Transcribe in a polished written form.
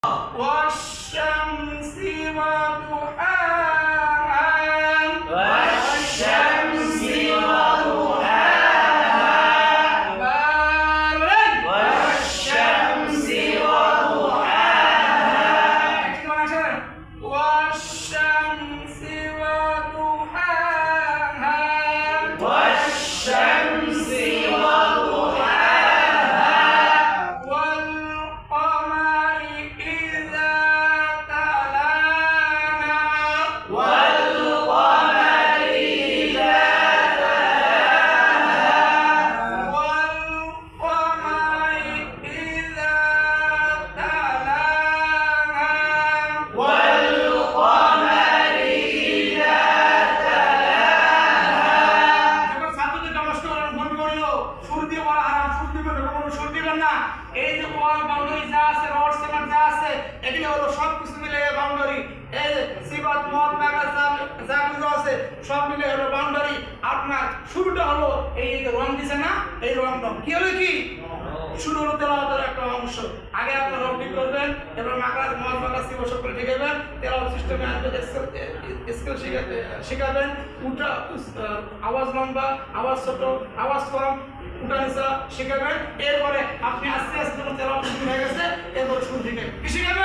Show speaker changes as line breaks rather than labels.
والشمس وضحاها
والشمس وضحاها والشمس وضحاها
والشمس وضحاها
والشمس وضحاها
والقمر إذا تلاها
والقمر إذا تلاها
والقمر إذا تلاها
والقمر إذا تلاها
যখন ছাত্রদের নমস্কার মনে করিও সুর দিয়ে বলা হারাম, সুর দিবেন না, কোনো সুর দিবেন না। এই যে ওয়াল বাউন্ডারি যা আছে, রড সিমেন্ট যা আছে, এগুলো হলো সব কিছু মিলে বাউন্ডারি। এই যে সিবাত মদ মেগা যা কিছু আছে সব মিলে হলো বাউন্ডারি। আপনার শুরুটা হলো এই যে রং দিছে না, এই রংটা কি হলো কি শুরু হলো তেলাওয়াতের একটা অংশ। আগে আপনি রং ঠিক করবেন, এবার মাকরাজ মদ মাকরাজ সিবা সব করে শিখাবেন, তেলাওয়াত সিস্টেমে আসবে, স্কেল শিখাবেন, উঠা আওয়াজ লম্বা, আওয়াজ ছোট, আওয়াজ কম, উঠা নিচা শিখাবেন। এরপরে আপনি আস্তে আস্তে যখন তেলাওয়াত শুরু হয়ে গেছে এরপরে সুর শিখাবেন। কি শিখাবেন?